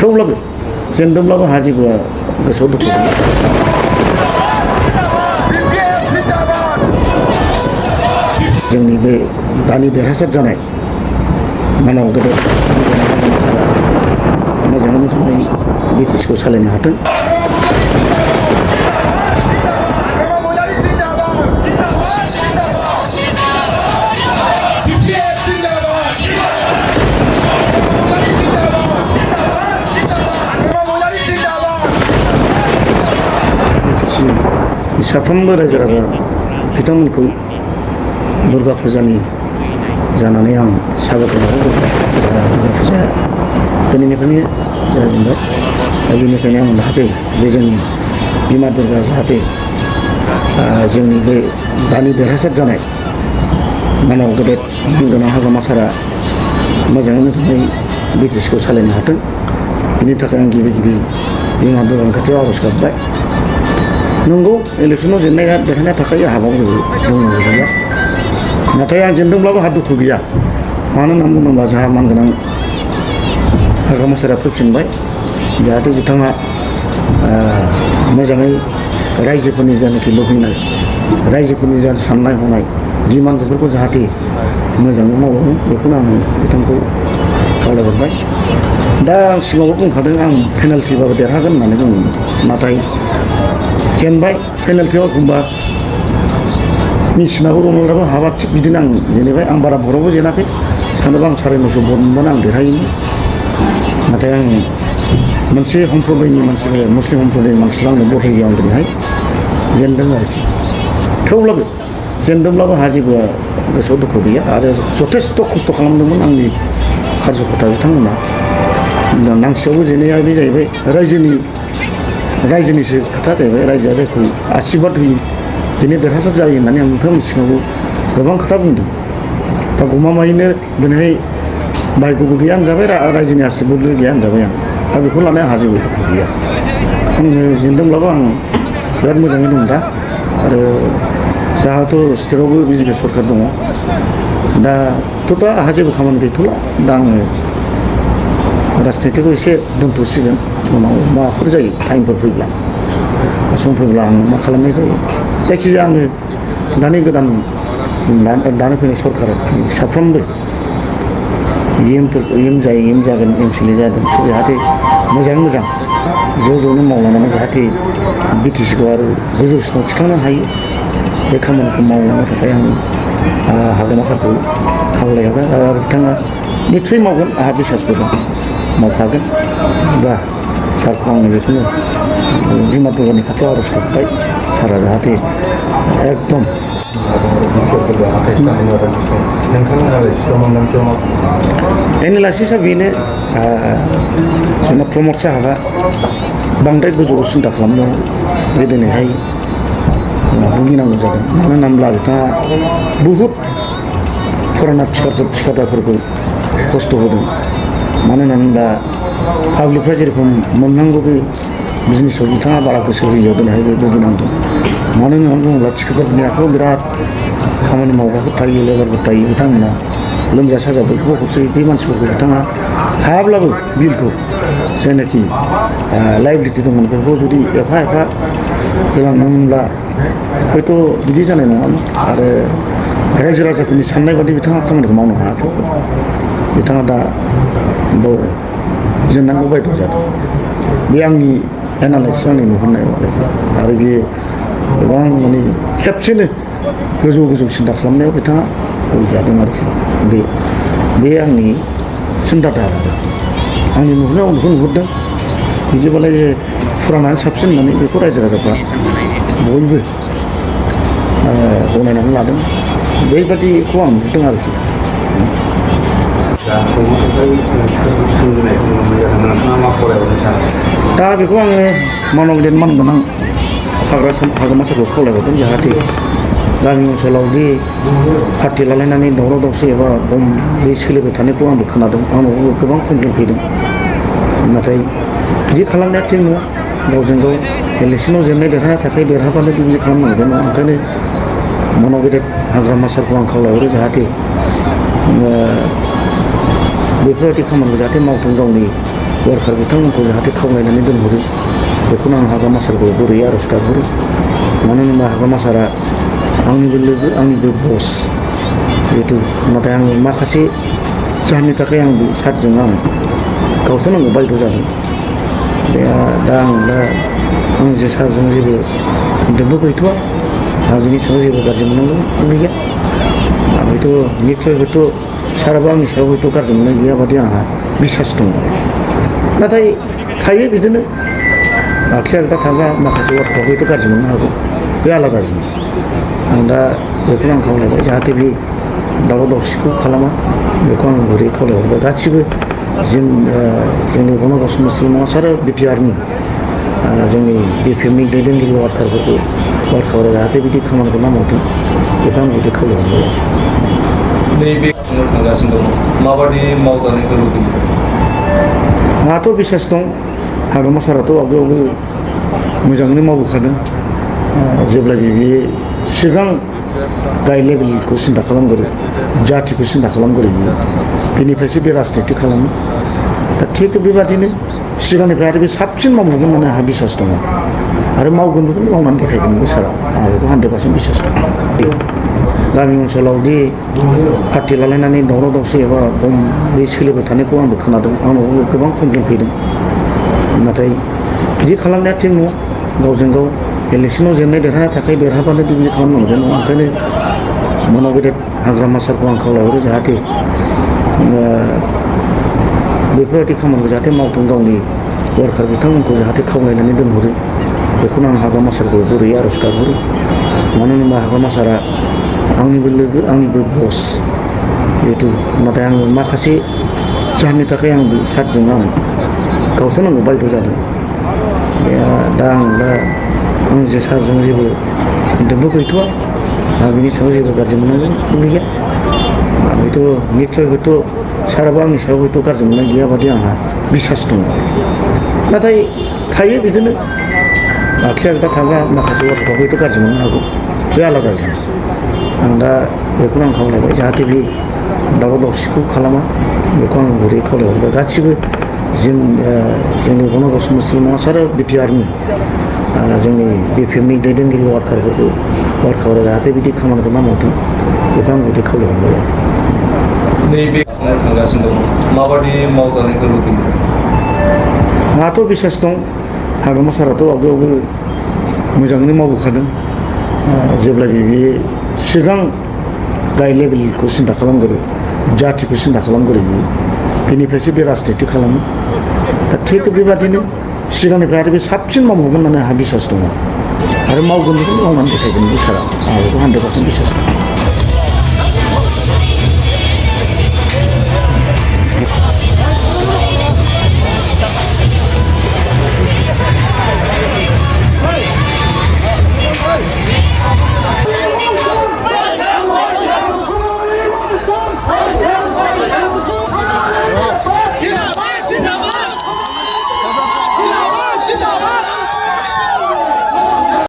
थेवब्लाबो जेनदोंब्लाबो हाजेबोआ गोसोआव दुखु दं। जोंनि बे दानि देरहासार जानाय मानाव गेदेर सारा मोजाङै मोजाङै बिटिसिखौ सालायनो हाथों। साफ्रोमबो रायजो राजा बिथांमोनखौ दुर्गा फुजानि जानानै आं साबायखर बावहरबाय। दुर्गा फुजाया दिनैनिफ्रायनो जाजेनबाय दा बेनिखायनो आं जाहाथे बे जोंनि बिमा दुर्गा जाहाथे जोंनि बे दानि देरहासार जानाय मानाव गेदेर गोनां हाग्रामा सारा मोजाङै मोजाङै बिटिसिखौ सालायनो हाथों। बेनि थाखाय आं गिबि बिमा दुर्गानि खाथियाव आर'ज गाबबाय। नंगौ इलेक्सनाव जेननाया देरहानाया थाखायो हाबाव जेबो बुंनांगौ गैया, नाथाय आं जेनदोंब्लाबो आंहा दुखु गैया। मानो होनना बुङोब्ला जोंहा मानगोनां हाग्रामा सारा फैफिनबाय। जाहाथे बिथाङा मोजाङै रायजोफोरनि जानाखि लुबैनाय रायजोफोरनि जा साननाय हनाय डिमान्ड बेफोरखौ जाहाथे मोजाङै मावो बेखौनो आं बिथांखौ खावलायहरबाय। दा आं सिगाङावबो बुंखादों आं पेनाल्टिबाबो देरहागोन होननानै बुंदों, नाथाय जेनबाय पेनाल्टियाव एखमबा मेसिनाबो रनाल्ड'आबो हाबा थिग बिदिनो आं जेनेबाय। आं बारा भरावबो जेनाखै, सानोबा आं 950 भट मोनबानो आं देरहायोमोन। नाथाय आं मोनसे सम्प्रदायनि मानसि मुस्लिम सम्प्रदायनि मानसिफ्रा आंनो भट होयो, आं दिनैहाय जेनदों आरोखि। थेवब्लाबो जेनदोंब्लाबो आंहा जेबो गोसोआव दुखु गैया आरो जथेस्थ' खस्थ' खालामदोंमोन आंनि कार्जकर्ता बिथांमोना। नांसेयावबो जेननाया बे जाहैबाय रायजोनिसो खोथा जाहैबाय। रायजोआ जायखौ आसिरबाद होयो बेनो देरहासार जायो होननानै आं नोंथांमोननि सिगाङाव गोबां खोथा बुंदों। दा गमामायैनो दिनैहाय भाग्यबो गैया होनजाबाय, रायजोनि आसिरबादबो गैया होनजाबाय आं। दा बेखौ लानानै आंहा जेबो दुखु गैया। आङो जेनदोंब्लाबो आं बिराद मोजाङै दं दा। आरो जोंहाथ' स्टेटआवबो बिजेपि सरकार दङ। दाथ' आंहा जेबो खामानि गैथ'ला। दा आङो राजनितिखौ एसे दोनथ'सिगोन, उनाव माबाफोर जायो टाइमफोर फैब्ला सम फैब्ला आं मा खालामनाय जायो। जायखिजाया आङो दानि गोदान दानो फैनाय सरकार साफ्रोमबो एम जागोन एमसिएलए जादों जाहाथे मोजाङै मोजां ज'नो मावलांनानै जाहाथे बिटिसिखौ आरो गोजौसिनाव थिखांनो हायो बे खामानिखौ मावलांनो थाखाय आं हाग्रामा सारखौ खावलायहरबाय। आरो बिथाङा निस्सय मावगोन, आंहा बिसासबो दं, मावखागोन। दा सारखौ आङो बेखौनो बिमा दुर्गानि खाथियाव आर'ज गाबबाय, सारा जाहाथे एकदम एनालाइसिसआ बेनो जोंना प्रमद साहाबा बांद्राय गोजौआव सिन्था खालामनायाव बे दिनैहाय भुगिनांगौ जादों। मानो होनोब्ला बिथाङा बहुद फुराना थिखादारफोरखौ खस्थ' होदों। मानो होनोब्ला पाब्लिकफ्रा जेरेखम मोननांगौ बे बिजनेसाव बिथाङा बारा गोसो होयैयाव दिनैहाय बे भुगिनांदों। मानो होननानै बुङोब्ला थिखादारनि आखायाव बिराद खामानि मावग्राफोर थायो, लेबारफोर थायो, बिथांमोना लोमजा साजा बयखौबो हरसै। बे मानसिफोरखौ बिथाङा हायाब्लाबो बिलखौ जायनाखि लाइबिलिटि दंमोन बेखौ जुदि एफा होलांदोंमोनब्ला हयथ' बिदि जानाय नङामोन। आरो रायजो राजाफोरनि साननाय बादि बिथाङा खामानिखौ मावनो हायाखै। बिथाङा दा जेननांगौ बायद' जादों। बे आंनि एनालाइसिस, आंनि नुहुरनायाव आरो बेयो गोबां माने खेबसेनो गोजौ सिन्था खालामनायाव बिथाङा जादों आरोखि। बे आंनि सिन्थाधारा, आंनि नुहुरनायाव बेखौ नुहुरदों। बिदिबालाय फुरानानो साबसिन होननानै बेखौ रायजो राजाफ्रा बयबो गनायनानै लादों। बेबादिखौ आं नुहुरदों आरोखि। दा बेखौ आङो मानगोनां हाग्रामा सारखौ खावलायहरदों जाहाथे गामि ओनसोलाव जे पार्टि लालायनानै दावराव दावसि एबा बे सोलिबाय थानायखौ आंबो खोनादों। आंनावबो गोबां कमप्लेन फैदों। नाथाय बिदि खालामनाया थिग नङा। गावजों गाव इलेक्सनाव जेननाय देरहानाय थाखाय देरहाबानो बिदि खालामनांगौ नङा। ओंखायनो मानाव गेदेर हाग्रामा सारखौ आं खावलायहरो जाहाथे बेफोरबायदि खामानिखौ जाहाथे मावथों, गावनि वर्कार बिथांमोनखौ जाहाथे खावलायनानै दोनहरो बेखौनो आं हाग्रामा सारखौ गुरैयै आर'ज गाबहरो। मानो होनोबा हाग्रामा सारा आंनिबो लोगो आंनिबो बस जिहेथु नाथाय आङो माखासे जाहोननि थाखाय आं बे सारजों आं गावथारनांगौ बायद' जादों। दा आं जे सारजों जेबो कन्टेक्टबो गैथ'वा आरो बिनि सायाव जेबो गाज्रि मोननांगौ गैया। हयथ' निस्सय हयथ' साराबो आंनि सायाव हयथ' गाज्रि मोननाय गैया बादि आंहा बिसास दं। नाथाय थायो बिदिनो आखि आगदा थाबा माखासे वार्डखौ हयथ' गाज्रि मोननो हागौ, बे आलादा जिनिस। आं दा बेखौनो आं खावलायबाय जाहाथे बे दावराव दावसिखौ खालामा बेखौ आं गुरै खावलायहरबाय गासिबो जोंनि गणगस मुसलमान आरो बिटिआरनि जोंनि बिपिएमनि दैदेनगिरि वार्कारफोरा जाहाथे बिदि खामानिखौ मावथों बेखौ आं गुरै खावलायहरबाय। नैबे थांगासिनो दं माबादि मावजानायखौ लुबैयो? आंहाथ' बिसास दं हाग्रामा साराथ' आवगायावबो मोजाङैनो मावबोखादों। जेब्लायबो बे सिगां गाहाय लेभेलखौ सिन्था खालामगोरो, जाथिखौ सिन्था खालामगोरो बेनिफ्रायसो बे राजनिति खालामो। दा थिग बेबादिनो सिगांनिफ्राय आरो बे साबसिन मावबावगोन होननानै आंहा बिसास दङ आरो मावगोन बेखौनो मावनानै देखायगोनबो सारा आंहा बेखौ 100% बिसास दं। गामि ओनसोलाव दि पार्टि लालायनानै दावराव दावसि एबा बे सोलिबाय थानायखौ आंबो खोनादों, आंनावबो गोबां कमप्लेन फैदों। नाथाय बिदि खालामनाया थिग नङा। गावजों गाव इलेक्सनाव जेननाय देरहानाय थाखाय देरहाबानो बिदि खालामनांगौ नङा। ओंखायनो मना गेदेर हाग्रामा सारखौ आं खावलायहरो जाहाथे बेफोरबायदि खामानिखौ जाहाथे मावथों, गावनि वार्कार बिथांमोनखौ जाहाथे खावलायनानै दोनहरो बेखौनो आं हाग्रामा सारखौ गुरैयै आर'ज गाबहरो। मानो होनोबा हाग्रामा सारा आंनिबो लोगो आंनिबो बस जिहेथु नाथाय आङो माखासे जाहोननि थाखाय आं बे सारजों आं गावथारनांगौ बायद' जादों। दा आं जे सारजों जेबो कन्टेक्टबो गैथ'वा आरो बिनि सायाव जेबो गाज्रि मोननांगौ गैया। हयथ' निस्सय हयथ' साराबो आंनि सायाव हयथ' गाज्रि मोननाय गैया बादि आंहा बिसास दं। नाथाय थायो बिदिनो आखि आगदा थाबा माखासे वार्डखौ हयथ' गाज्रि मोननो हागौ, बे आलादा जिनिस। आं दा बेखौनो आं खावलायबाय जाहाथे बे दावराव दावसिखौ खालामा बेखौ आं गुरै खावलायहरबाय गासिबो जोंनि गणगस मुसलमान आरो बिटिआरनि जोंनि बिपिएमनि दैदेनगिरि वार्कारफोरा जाहाथे बिदि खामानिखौ मावथों बेखौ आं गुरै खावलायहरबाय। नैबे थांगासिनो दं माबादि मावजानायखौ लुबैयो? आंहाथ' बिसास दं हाग्रामा साराथ' आवगायावबो मोजाङैनो मावबोखादों। जेब्लायबो बे सिगां गाहाय लेभेलखौ सिन्था खालामगोरो, जाथिखौ सिन्था खालामगोरो बेनिफ्रायसो बे राजनिति खालामो। दा थिग बेबादिनो सिगांनिफ्राय आरो बे साबसिन मावबावगोन होननानै आंहा बिसास दङ आरो मावगोन बेखौनो मावनानै देखायगोन बे सारा आंहा बेखौ 100% बिसास दं।